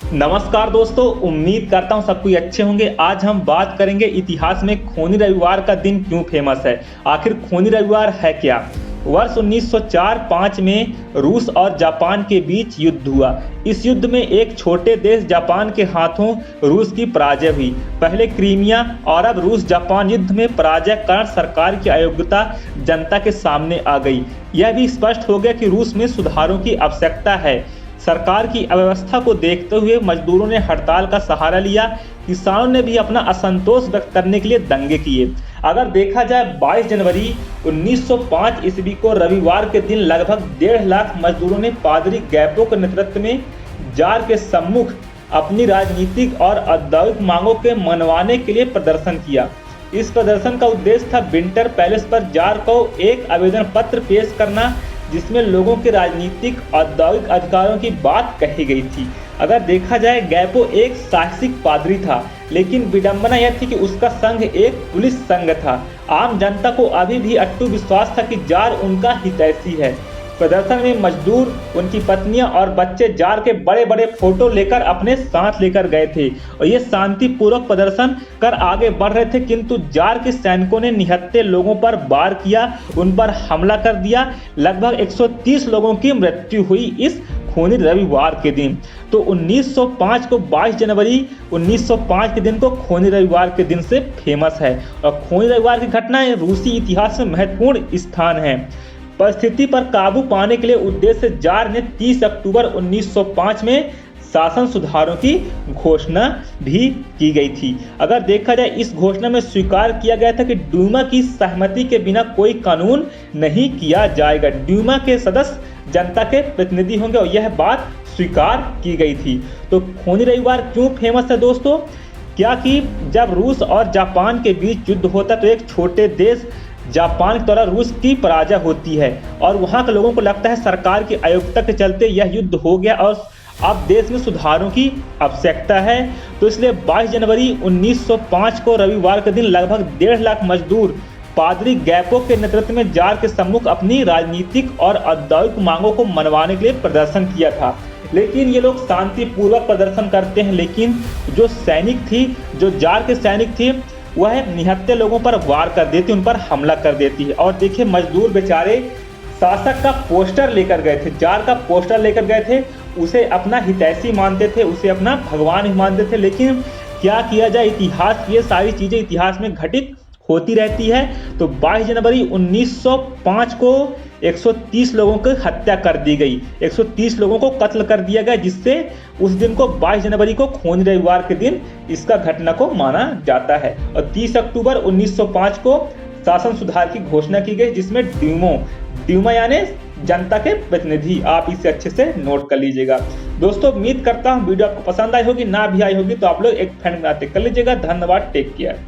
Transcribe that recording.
नमस्कार दोस्तों, उम्मीद करता हूँ सब कोई अच्छे होंगे। आज हम बात करेंगे इतिहास में खूनी रविवार का दिन क्यों फेमस है। आखिर खूनी रविवार है क्या। वर्ष 1904-5 में रूस और जापान के बीच युद्ध हुआ। इस युद्ध में एक छोटे देश जापान के हाथों रूस की पराजय हुई। पहले क्रीमिया और अब रूस जापान युद्ध में पराजय कारण सरकार की अयोग्यता जनता के सामने आ गई। यह भी स्पष्ट हो गया कि रूस में सुधारों की आवश्यकता है। सरकार की अव्यवस्था को देखते हुए मजदूरों ने हड़ताल का सहारा लिया। किसानों ने भी अपना असंतोष व्यक्त करने के लिए दंगे किए। अगर देखा जाए 22 जनवरी 1905 ईस्वी को रविवार के दिन लगभग 1.5 लाख मजदूरों ने पादरी गैपो के नेतृत्व में जार के सम्मुख अपनी राजनीतिक और औद्योगिक मांगों के मनवाने के लिए प्रदर्शन किया। इस प्रदर्शन का उद्देश्य था विंटर पैलेस पर जार को एक आवेदन पत्र पेश करना, जिसमें लोगों के राजनीतिक औद्योगिक अधिकारों की बात कही गई थी। अगर देखा जाए गैपो एक साहसिक पादरी था, लेकिन विडंबना यह थी कि उसका संघ एक पुलिस संघ था। आम जनता को अभी भी अटूट विश्वास था कि जार उनका हितैषी है। प्रदर्शन में मजदूर, उनकी पत्नियां और बच्चे जार के बड़े बड़े फोटो लेकर अपने साथ लेकर गए थे और ये शांतिपूर्वक प्रदर्शन कर आगे बढ़ रहे थे, किंतु जार के सैनिकों ने निहत्थे लोगों पर वार किया, उन पर हमला कर दिया। लगभग 130 लोगों की मृत्यु हुई इस खूनी रविवार के दिन। तो 1905 को 22 जनवरी 1905 के दिन को खूनी रविवार के दिन से फेमस है और खूनी रविवार की घटना रूसी इतिहास में महत्वपूर्ण स्थान है। परिस्थिति पर काबू पाने के लिए उद्देश्य जार ने 30 अक्टूबर 1905 में शासन सुधारों की घोषणा भी की गई थी। अगर देखा जाए इस घोषणा में स्वीकार किया गया था कि डूमा की सहमति के बिना कोई कानून नहीं किया जाएगा। डूमा के सदस्य जनता के प्रतिनिधि होंगे और यह बात स्वीकार की गई थी। तो खूनी रविवार क्यों फेमस है दोस्तों? क्या कि जब रूस और जापान के बीच युद्ध होता तो एक छोटे देश जापान के द्वारा रूस की पराजय होती है और वहां के लोगों को लगता है सरकार की अयोग्यता के चलते यह युद्ध हो गया और अब देश में सुधारों की आवश्यकता है। तो इसलिए 22 जनवरी 1905 को रविवार के दिन लगभग 1.5 लाख मजदूर पादरी गैपो के नेतृत्व में जार के सम्मुख अपनी राजनीतिक और औद्योगिक मांगों को मनवाने के लिए प्रदर्शन किया था। लेकिन ये लोग शांतिपूर्वक प्रदर्शन करते हैं, लेकिन जो सैनिक थी, जो जार के सैनिक थे, वह निहत्थे लोगों पर वार कर देती, उन पर हमला कर देती है। और देखिए मजदूर बेचारे शासक का पोस्टर लेकर गए थे, जार का पोस्टर लेकर गए थे, उसे अपना हितैषी मानते थे, उसे अपना भगवान ही मानते थे। लेकिन क्या किया जाए, इतिहास, ये सारी चीज़ें इतिहास में घटित होती रहती है। तो 22 जनवरी 1905 को 130 लोगों की हत्या कर दी गई, 130 लोगों को कत्ल कर दिया गया, जिससे उस दिन को 22 जनवरी को खूनी रविवार के दिन इसका घटना को माना जाता है। और 30 अक्टूबर 1905 को शासन सुधार की घोषणा की गई, जिसमें ड्यूमा यानी जनता के प्रतिनिधि, आप इसे अच्छे से नोट कर लीजिएगा। दोस्तों उम्मीद करता हूँ वीडियो आपको पसंद आई होगी, ना भी आई होगी तो आप लोग एक फ्रेंड बनाते कर लीजिएगा। धन्यवाद, टेक केयर।